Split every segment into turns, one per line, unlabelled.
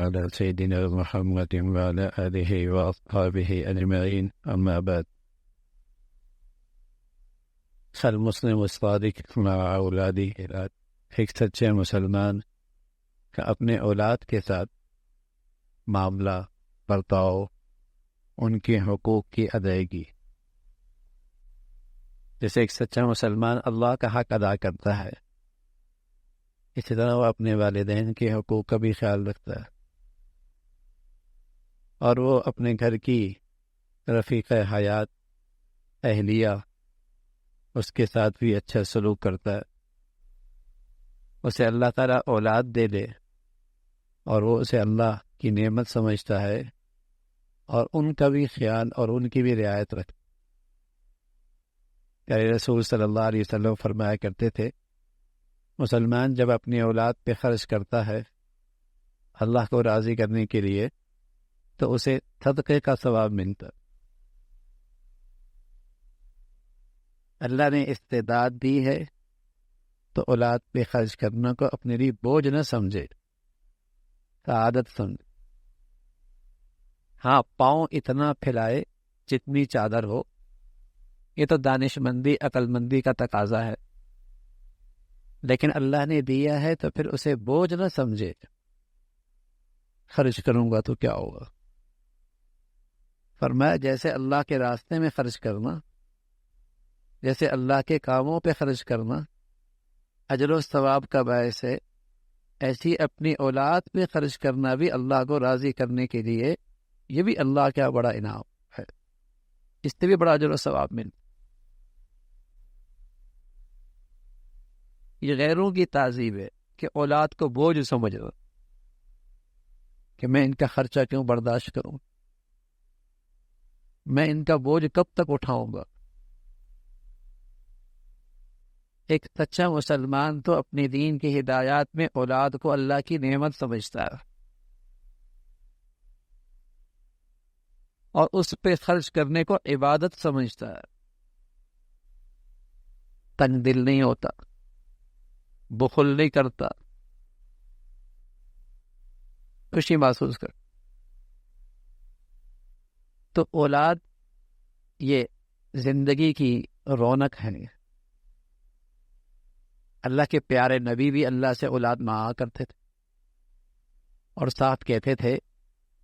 على سيدنا محمد وعلى آله وأصحابه أجمعين أما بعد فالمسلم الصادق مع أولاده ایک سچے مسلمان کا اپنے اولاد کے ساتھ معاملہ برتاؤ، ان کے حقوق کی ادائیگی، جیسے ایک سچا مسلمان اللہ کا حق ادا کرتا ہے، اسی طرح وہ اپنے والدین کے حقوق کا بھی خیال رکھتا ہے، اور وہ اپنے گھر کی رفیق حیات اہلیہ اس کے ساتھ بھی اچھا سلوک کرتا ہے، اسے اللہ تعالیٰ اولاد دے دے اور وہ اسے اللہ کی نعمت سمجھتا ہے اور ان کا بھی خیال اور ان کی بھی رعایت رکھتا ہے۔ پیارے رسول صلی اللہ علیہ وسلم فرمایا کرتے تھے، مسلمان جب اپنی اولاد پہ خرچ کرتا ہے اللہ کو راضی کرنے کے لیے تو اسے صدقے کا ثواب ملتا۔ اللہ نے استعداد دی ہے تو اولاد پہ خرچ کرنا کو اپنے لیے بوجھ نہ سمجھے، سعادت سمجھے۔ ہاں، پاؤں اتنا پھیلائے جتنی چادر ہو، یہ تو دانش مندی عقل مندی کا تقاضا ہے، لیکن اللہ نے دیا ہے تو پھر اسے بوجھ نہ سمجھے، خرچ کروں گا تو کیا ہوگا۔ فرمایا جیسے اللہ کے راستے میں خرچ کرنا، جیسے اللہ کے کاموں پہ خرچ کرنا اجر و ثواب کا باعث ہے، ایسی اپنی اولاد پہ خرچ کرنا بھی اللہ کو راضی کرنے کے لیے یہ بھی اللہ کا بڑا انعام ہے، اس سے بھی بڑا اجر و ثواب ملتا۔ یہ غیروں کی تعذیب ہے کہ اولاد کو بوجھ سمجھ رہا کہ میں ان کا خرچہ کیوں برداشت کروں، میں ان کا بوجھ کب تک اٹھاؤں گا۔ ایک سچا مسلمان تو اپنے دین کی ہدایات میں اولاد کو اللہ کی نعمت سمجھتا ہے اور اس پہ خرچ کرنے کو عبادت سمجھتا ہے، تنگ دل نہیں ہوتا، بخل نہیں کرتا، خوشی محسوس کرتا۔ تو اولاد یہ زندگی کی رونق ہے۔ اللہ کے پیارے نبی بھی اللہ سے اولاد مانگا کرتے تھے اور ساتھ کہتے تھے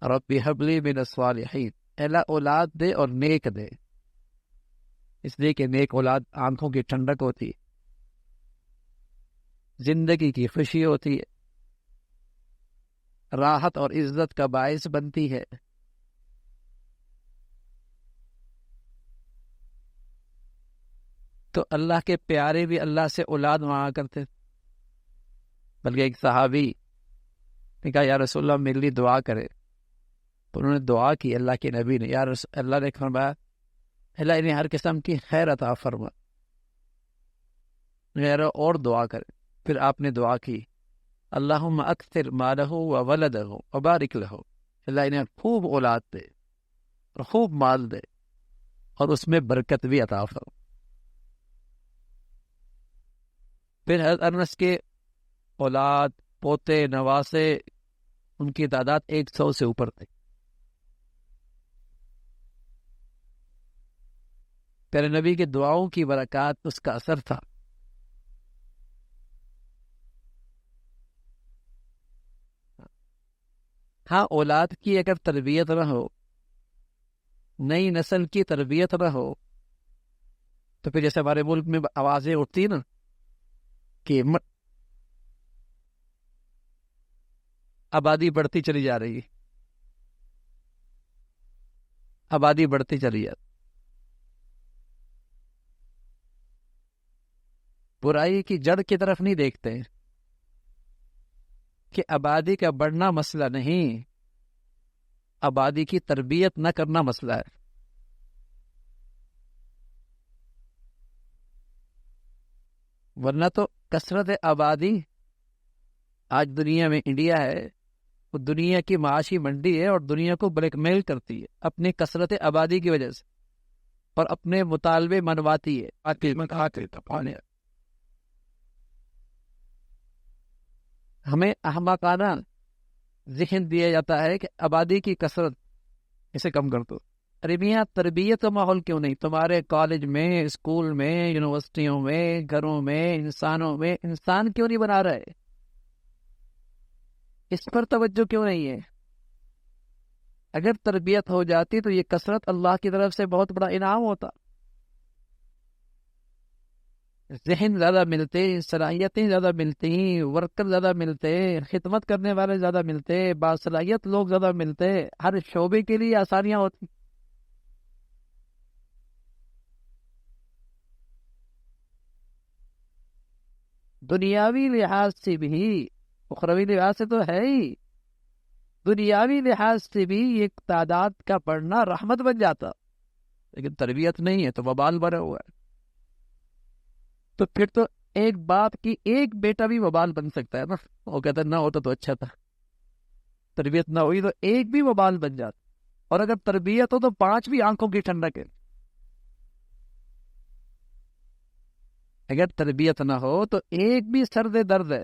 رب ہب لی من الصالحین، اللہ اولاد دے اور نیک دے، اس لیے کہ نیک اولاد آنکھوں کی ٹھنڈک ہوتی ہے، زندگی کی خوشی ہوتی ہے، راحت اور عزت کا باعث بنتی ہے۔ تو اللہ کے پیارے بھی اللہ سے اولاد مانگا کرتے، بلکہ ایک صحابی نے کہا یا رسول اللہ میرے لیے دعا کرے، تو انہوں نے دعا کی اللہ کے نبی نے، یا رسول اللہ نے فرمایا اللہ انہیں ہر قسم کی خیر عطا فرما، غیر اور دعا کرے۔ پھر آپ نے دعا کی اللہم اکثر مالہ و ولدہ وبارک لہ، اللہ انہیں خوب اولاد دے اور خوب مال دے اور اس میں برکت بھی عطا فرما۔ پھر حضرت انس کے اولاد، پوتے، نواسے، ان کی تعداد 100 سے اوپر تھی۔ پیارے نبی کے دعاؤں کی برکات، اس کا اثر تھا۔ ہاں، اولاد کی اگر تربیت نہ ہو، نئی نسل کی تربیت نہ ہو، تو پھر جیسے ہمارے ملک میں آوازیں اٹھتی نا کہ آبادی بڑھتی چلی جا رہی ہے، آبادی بڑھتی چلی جاتی، برائی کی جڑ کی طرف نہیں دیکھتے کہ آبادی کا بڑھنا مسئلہ نہیں، آبادی کی تربیت نہ کرنا مسئلہ ہے۔ ورنہ تو کثرت آبادی، آج دنیا میں انڈیا ہے، وہ دنیا کی معاشی منڈی ہے اور دنیا کو بلیک میل کرتی ہے اپنی کثرت آبادی کی وجہ سے، اور اپنے مطالبے منواتی ہے۔ ہمیں احمقانہ ذہن دیا جاتا ہے کہ آبادی کی کثرت، اسے کم کر دو. ارے میاں تربیت کا ماحول کیوں نہیں؟ تمہارے کالج میں، اسکول میں، یونیورسٹیوں میں، گھروں میں، انسانوں میں انسان کیوں نہیں بنا رہے؟ اس پر توجہ کیوں نہیں ہے؟ اگر تربیت ہو جاتی تو یہ کثرت اللہ کی طرف سے بہت بڑا انعام ہوتا. ذہن زیادہ ملتے، صلاحیتیں زیادہ ملتی، ورکر زیادہ ملتے، خدمت کرنے والے زیادہ ملتے، باصلاحیت لوگ زیادہ ملتے، ہر شعبے کے لیے آسانیاں ہوتی. دنیاوی لحاظ سے بھی، اخروی لحاظ سے تو ہے ہی، دنیاوی لحاظ سے بھی ایک تعداد کا بڑھنا رحمت بن جاتا. لیکن تربیت نہیں ہے تو وبال بھرا ہوا ہے. تو پھر تو ایک باپ کی ایک بیٹا بھی وبال بن سکتا ہے نا. وہ کہتا ہے نہ ہوتا تو اچھا تھا، تربیت نہ ہوئی تو ایک بھی وبال بن جاتا. اور اگر تربیت ہو تو 5 بھی آنکھوں کی ٹھنڈک ہے. اگر تربیت نہ ہو تو ایک بھی سرد درد ہے.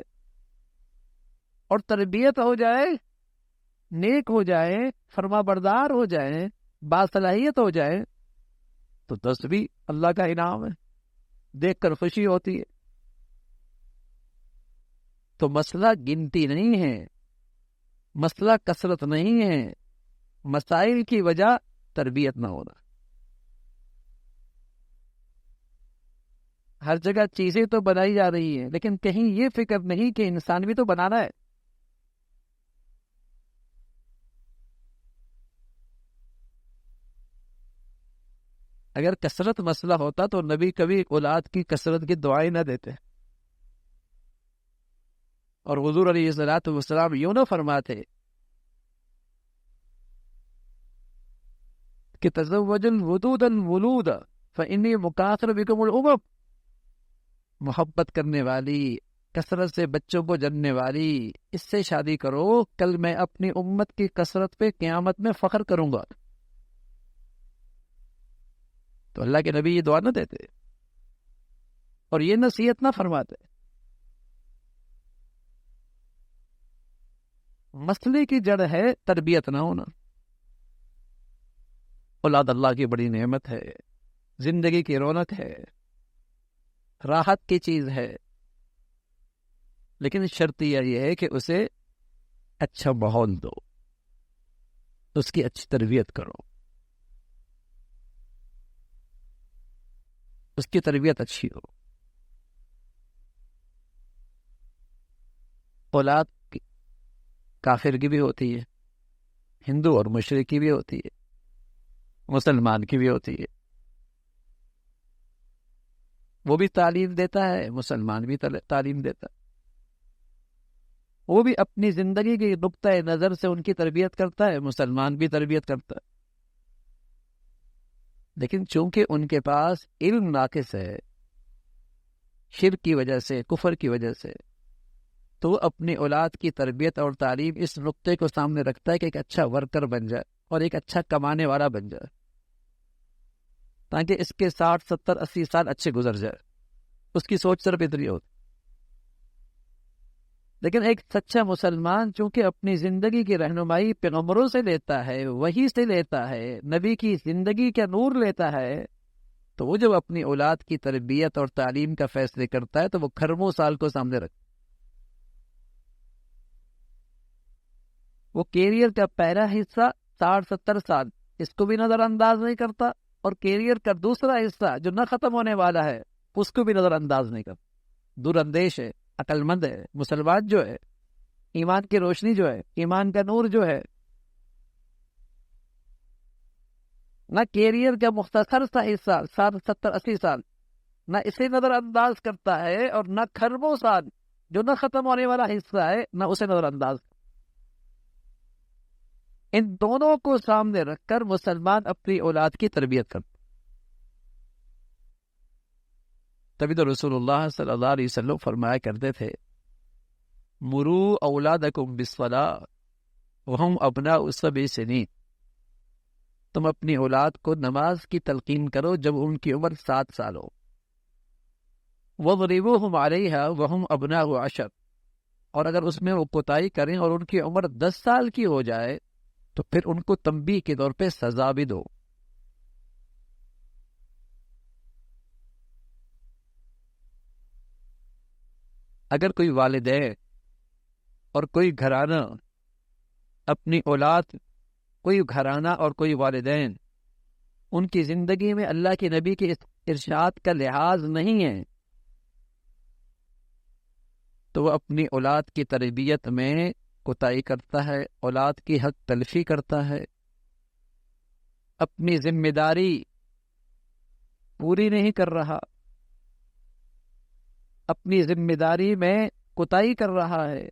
اور تربیت ہو جائے، نیک ہو جائے، فرما بردار ہو جائے، باصلاحیت ہو جائے تو 10 بھی اللہ کا انعام ہے، دیکھ کر خوشی ہوتی ہے. تو مسئلہ گنتی نہیں ہے، مسئلہ کثرت نہیں ہے، مسائل کی وجہ تربیت نہ ہونا. ہر جگہ چیزیں تو بنائی جا رہی ہیں لیکن کہیں یہ فکر نہیں کہ انسان بھی تو بنانا ہے. اگر کثرت مسئلہ ہوتا تو نبی کبھی اولاد کی کثرت کی دعائیں نہ دیتے. اور حضور علیہ الصلوۃ والسلام یوں نہ فرماتے کہ تزوجوا الودود الولود فانی مکاثر بکم الامم. محبت کرنے والی، کثرت سے بچوں کو جننے والی، اس سے شادی کرو، کل میں اپنی امت کی کثرت پہ قیامت میں فخر کروں گا. تو اللہ کے نبی یہ دعا نہ دیتے اور یہ نصیحت نہ فرماتے. مسئلے کی جڑ ہے تربیت نہ ہونا. اولاد اللہ کی بڑی نعمت ہے، زندگی کی رونق ہے، راحت کی چیز ہے، لیکن شرط یہ ہے کہ اسے اچھا ماحول دو، اس کی اچھی تربیت کرو، اس کی تربیت اچھی ہو. اولاد کافر کی بھی ہوتی ہے، ہندو اور مشرک کی بھی ہوتی ہے، مسلمان کی بھی ہوتی ہے. وہ بھی تعلیم دیتا ہے، مسلمان بھی تعلیم دیتا ہے. وہ بھی اپنی زندگی کی نقطۂ نظر سے ان کی تربیت کرتا ہے، مسلمان بھی تربیت کرتا ہے. لیکن چونکہ ان کے پاس علم ناقص ہے، شرک کی وجہ سے، کفر کی وجہ سے، تو وہ اپنی اولاد کی تربیت اور تعلیم اس نقطے کو سامنے رکھتا ہے کہ ایک اچھا ورکر بن جائے اور ایک اچھا کمانے والا بن جائے، تاکہ اس کے 60 70 80 سال اچھے گزر جائے. اس کی سوچ صرف اتنی ہوتی. لیکن ایک سچا مسلمان چونکہ اپنی زندگی کی رہنمائی پیغمبروں سے لیتا ہے، وحی سے لیتا ہے، نبی کی زندگی کا نور لیتا ہے، تو وہ جب اپنی اولاد کی تربیت اور تعلیم کا فیصلے کرتا ہے تو وہ کھربوں سال کو سامنے رکھتا ہے. وہ کیریئر کا پہلا حصہ 60 70 سال اس کو بھی نظر انداز نہیں کرتا، اور کیریئر کا دوسرا حصہ جو نہ ختم ہونے والا ہے اس کو بھی نظر انداز نہیں کرتا. دور اندیش ہے، عقل مند ہے مسلمان جو ہے، ایمان کی روشنی جو ہے، ایمان کا نور جو ہے، نہ کیریئر کا مختصر سا حصہ 60 70 80 سال نہ اسے نظر انداز کرتا ہے، اور نہ کھربوں سال جو نہ ختم ہونے والا حصہ ہے نہ اسے نظر انداز. ان دونوں کو سامنے رکھ کر مسلمان اپنی اولاد کی تربیت کرتا. تبھی تو رسول اللہ صلی اللہ علیہ وسلم فرمایا کرتے تھے مرو اولادکم بالصلاۃ وہم ابناء 7 سنین. تم اپنی اولاد کو نماز کی تلقین کرو جب ان کی عمر 7 سال ہو. وَضْرِبُوهُمْ عَلَيْهَا وَهُمْ أَبْنَاءُ 10. اور اگر اس میں وہ کوتاہی کریں اور ان کی عمر 10 سال کی ہو جائے تو پھر ان کو تنبیہ کے طور پہ سزا بھی دو. اگر کوئی والدین اور کوئی گھرانہ اپنی اولاد، کوئی گھرانہ اور کوئی والدین ان کی زندگی میں اللہ کے نبی کے ارشاد کا لحاظ نہیں ہے تو وہ اپنی اولاد کی تربیت میں کوتاہی کرتا ہے، اولاد کی حق تلفی کرتا ہے، اپنی ذمہ داری پوری نہیں کر رہا، اپنی ذمہ داری میں کوتاہی کر رہا ہے،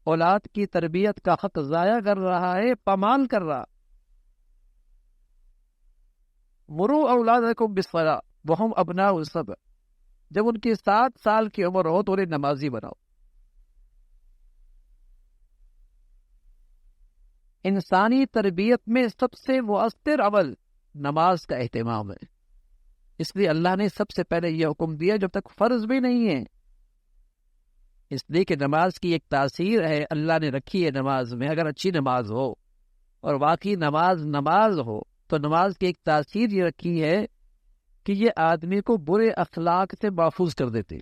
اولاد کی تربیت کا حق ضائع کر رہا ہے، پامال کر رہا. مروا اولادکم بالصلاۃ وہم ابناء السبع، جب ان کی 7 سال کی عمر ہو تو انہیں نمازی بناؤ. انسانی تربیت میں سب سے مؤثر عمل نماز کا اہتمام ہے. اس لیے اللہ نے سب سے پہلے یہ حکم دیا جب تک فرض بھی نہیں ہے، اس لیے کہ نماز کی ایک تاثیر ہے اللہ نے رکھی ہے نماز میں. اگر اچھی نماز ہو اور واقعی نماز ہو تو نماز کی ایک تاثیر یہ رکھی ہے کہ یہ آدمی کو برے اخلاق سے محفوظ کر دیتے.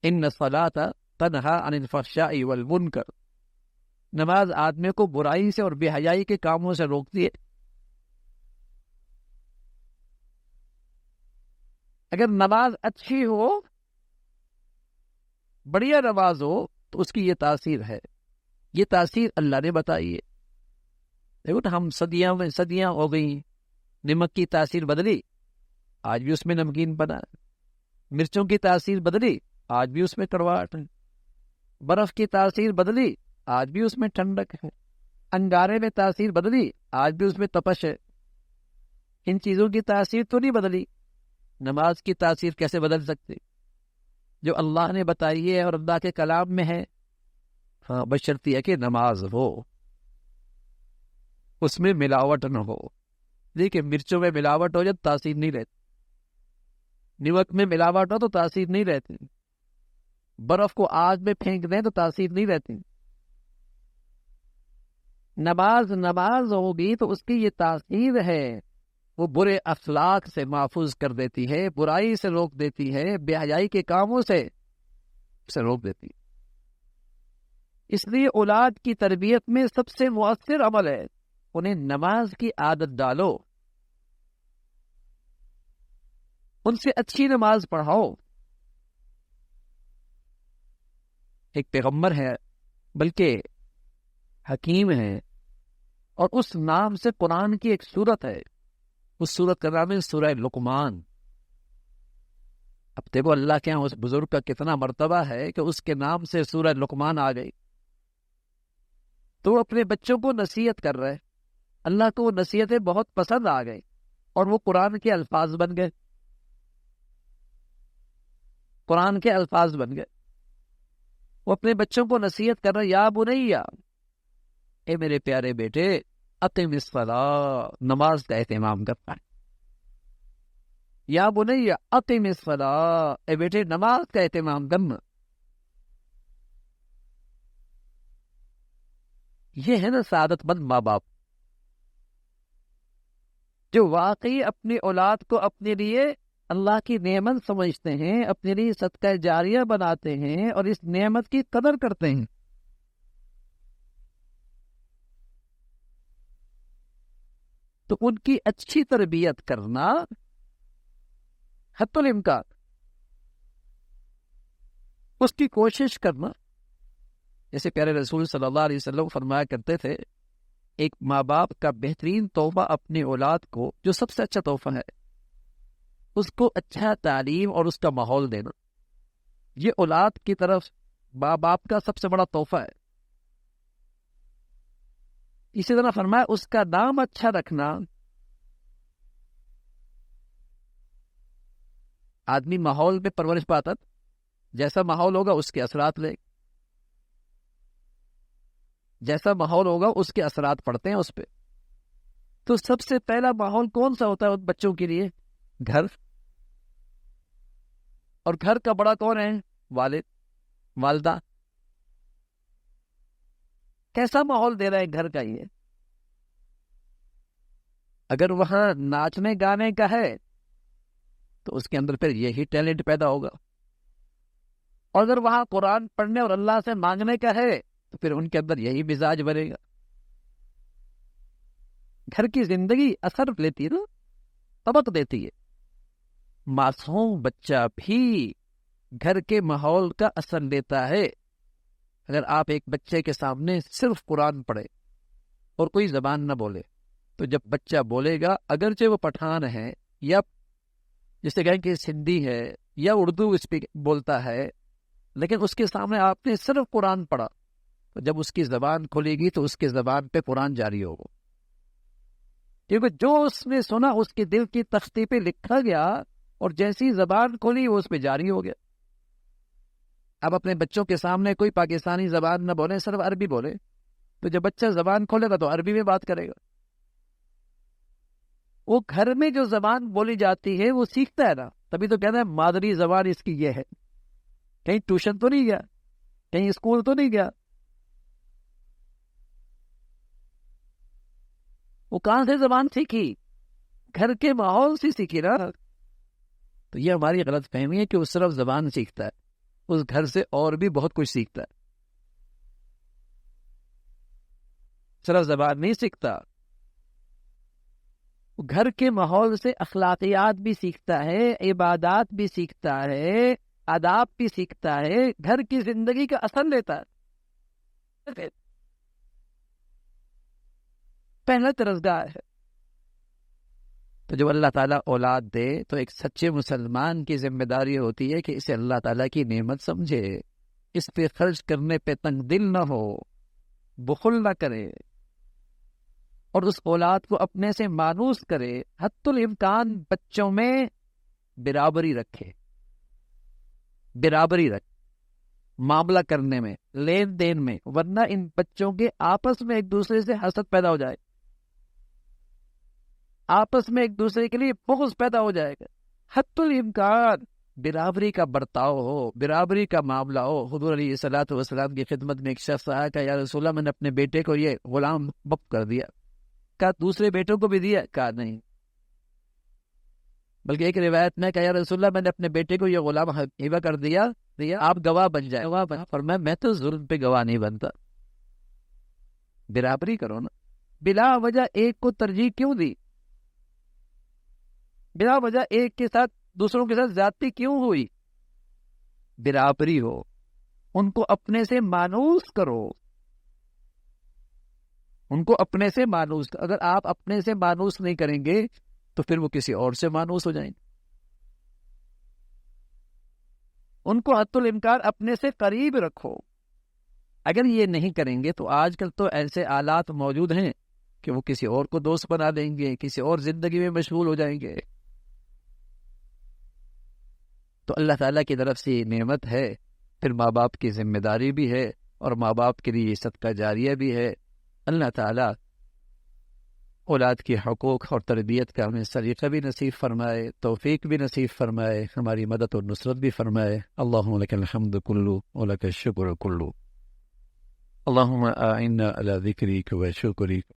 ان الصلاۃ تنہی عن الفحشاء والمنکر، نماز آدمی کو برائی سے اور بے حیائی کے کاموں سے روکتی ہے. اگر نماز اچھی ہو، بڑھیا نماز ہو تو اس کی یہ تاثیر ہے. یہ تاثیر اللہ نے بتائی ہے. دیکھو نا، ہم صدیاں ہو گئی، نمک کی تاثیر بدلی، آج بھی اس میں نمکین بنا. مرچوں کی تاثیر بدلی، آج بھی اس میں کڑواہٹ ہے. برف کی تاثیر بدلی، آج بھی اس میں ٹھنڈک ہے. انگارے میں تاثیر بدلی، آج بھی اس میں تپش ہے. ان چیزوں کی تاثیر تو نہیں بدلی. نماز کی تاثیر کیسے بدل سکتی؟ جو اللہ نے بتائی ہے اور اللہ کے کلام میں ہے. ہاں، بشرطیہ کہ نماز ہو، اس میں ملاوٹ نہ ہو. دیکھیں، مرچوں میں ملاوٹ ہو جائے تاثیر نہیں رہتی، نمک میں ملاوٹ ہو تو تاثیر نہیں رہتی، برف کو آگ میں پھینک دیں تو تاثیر نہیں رہتی. نماز ہوگی تو اس کی یہ تاثیر ہے، وہ برے اخلاق سے محفوظ کر دیتی ہے، برائی سے روک دیتی ہے، بے حیائی کے کاموں سے روک دیتی. اس لیے اولاد کی تربیت میں سب سے مؤثر عمل ہے انہیں نماز کی عادت ڈالو، ان سے اچھی نماز پڑھاؤ. ایک پیغمبر ہے، بلکہ حکیم ہے، اور اس نام سے قرآن کی ایک سورت ہے. اس سورت کا نام ہے سورہ لقمان. اب دیکھو اللہ کے یہاں اس بزرگ کا کتنا مرتبہ ہے کہ اس کے نام سے سورہ لقمان آ گئی. تو وہ اپنے بچوں کو نصیحت کر رہے، اللہ کو وہ نصیحتیں بہت پسند آ گئی اور وہ قرآن کے الفاظ بن گئے. قرآن کے الفاظ بن گئے. وہ اپنے بچوں کو نصیحت کر رہے، یا بنیا، اے میرے پیارے بیٹے، اقم الصلاۃ، نماز کا اہتمام کرتا ہے. یا بنیا اقم الصلاۃ، اے بیٹے نماز کا اہتمام کرنا. یہ ہے نا سعادت مند ماں باپ، جو واقعی اپنی اولاد کو اپنے لیے اللہ کی نعمت سمجھتے ہیں، اپنے لیے صدقہ جاریہ بناتے ہیں اور اس نعمت کی قدر کرتے ہیں. تو ان کی اچھی تربیت کرنا حتی الامکان، اس کی کوشش کرنا. جیسے پیارے رسول صلی اللہ علیہ وسلم فرمایا کرتے تھے، ایک ماں باپ کا بہترین تحفہ اپنی اولاد کو، جو سب سے اچھا تحفہ ہے، اس کو اچھا تعلیم اور اس کا ماحول دینا. یہ اولاد کی طرف ماں باپ کا سب سے بڑا تحفہ ہے. اسی طرح فرمایا اس کا نام اچھا رکھنا. آدمی ماحول میں پرورش پاتا، جیسا ماحول ہوگا اس کے اثرات لے، جیسا ماحول ہوگا اس کے اثرات پڑتے ہیں اس پہ. تو سب سے پہلا ماحول کون سا ہوتا ہے ان بچوں کے لیے؟ گھر. اور گھر کا بڑا کون ہے؟ والد والدہ، کیسا ماحول دے رہا ہے گھر کا یہ؟ اگر وہاں ناچنے گانے کا ہے تو اس کے اندر پھر یہی ٹیلنٹ پیدا ہوگا، اور اگر وہاں قرآن پڑھنے اور اللہ سے مانگنے کا ہے تو پھر ان کے اندر یہی مزاج بنے گا۔ گھر کی زندگی اثر لیتی ہے نا، سبق دیتی ہے۔ معصوم بچہ بھی گھر کے ماحول کا اثر لیتا ہے۔ اگر آپ ایک بچے کے سامنے صرف قرآن پڑھے اور کوئی زبان نہ بولے، تو جب بچہ بولے گا، اگرچہ وہ پٹھان ہے یا جسے کہیں کہ سندھی ہے یا اردو بولتا ہے، لیکن اس کے سامنے آپ نے صرف قرآن پڑھا، تو جب اس کی زبان کھلے گی تو اس کی زبان پہ قرآن جاری ہوگا، کیونکہ جو اس نے سنا اس کے دل کی تختی پہ لکھا گیا، اور جیسی زبان کھلی وہ اس پہ جاری ہو گیا۔ اب اپنے بچوں کے سامنے کوئی پاکستانی زبان نہ بولے، صرف عربی بولے، تو جب بچہ زبان کھولے گا تو عربی میں بات کرے گا۔ وہ گھر میں جو زبان بولی جاتی ہے وہ سیکھتا ہے نا، تبھی تو کہنا ہے مادری زبان اس کی یہ ہے۔ کہیں ٹیوشن تو نہیں گیا، کہیں اسکول تو نہیں گیا، وہ کہاں سے زبان سیکھی؟ گھر کے ماحول سے سیکھی نا۔ تو یہ ہماری غلط فہمی ہے کہ وہ صرف زبان سیکھتا ہے، اس گھر سے اور بھی بہت کچھ سیکھتا ہے، صرف زبان نہیں سیکھتا، گھر کے ماحول سے اخلاقیات بھی سیکھتا ہے، عبادات بھی سیکھتا ہے، آداب بھی سیکھتا ہے، گھر کی زندگی کا اثر لیتا ہے۔ پہلا طرزگاہ ہے۔ تو جب اللہ تعالیٰ اولاد دے تو ایک سچے مسلمان کی ذمہ داری ہوتی ہے کہ اسے اللہ تعالیٰ کی نعمت سمجھے، اس پہ خرچ کرنے پہ تنگ دل نہ ہو، بخل نہ کرے، اور اس اولاد کو اپنے سے مانوس کرے، حتی الامکان بچوں میں برابری رکھے، برابری رکھے معاملہ کرنے میں، لین دین میں، ورنہ ان بچوں کے آپس میں ایک دوسرے سے حسد پیدا ہو جائے، آپس میں ایک دوسرے کے لیے بغض پیدا ہو جائے گا۔ حتی الامکان برابری کا برتاؤ ہو، برابری کا معاملہ ہو۔ حضور علیہ الصلوۃ والسلام کی خدمت میں ایک شخص آیا کہ یا رسول اللہ، میں نے اپنے بیٹے کو یہ غلام وقف کر دیا۔ کہا دوسرے بیٹوں کو بھی دیا؟ کہا نہیں۔ بلکہ ایک روایت میں کہ یا رسول اللہ، میں نے اپنے بیٹے کو یہ غلام ہبہ کر دیا، آپ گواہ بن جائے۔ گواہ بنا، فرمایا میں تو ظلم پہ گواہ نہیں بنتا، برابری کرو نا۔ بلا وجہ ایک کو ترجیح کیوں دی؟ بلا وجہ ایک کے ساتھ دوسروں کے ساتھ زیادتی کیوں ہوئی؟ برابری ہو، ان کو اپنے سے مانوس کرو، ان کو اپنے سے مانوس۔ اگر آپ اپنے سے مانوس نہیں کریں گے تو پھر وہ کسی اور سے مانوس ہو جائیں گے۔ ان کو حتی الامکان اپنے سے قریب رکھو۔ اگر یہ نہیں کریں گے تو آج کل تو ایسے آلات موجود ہیں کہ وہ کسی اور کو دوست بنا دیں گے، کسی اور زندگی میں مشغول ہو جائیں گے۔ تو اللہ تعالیٰ کی طرف سے یہ نعمت ہے، پھر ماں باپ کی ذمہ داری بھی ہے، اور ماں باپ کے لیے یہ صدقہ جاریہ بھی ہے۔ اللہ تعالیٰ اولاد کی حقوق اور تربیت کا ہمیں سلیقہ بھی نصیب فرمائے، توفیق بھی نصیب فرمائے، ہماری مدد اور نصرت بھی فرمائے۔ اللہم لک الحمد کلو ولک الشکر کلو، اللہم اعنا علی ذکرک و شکرک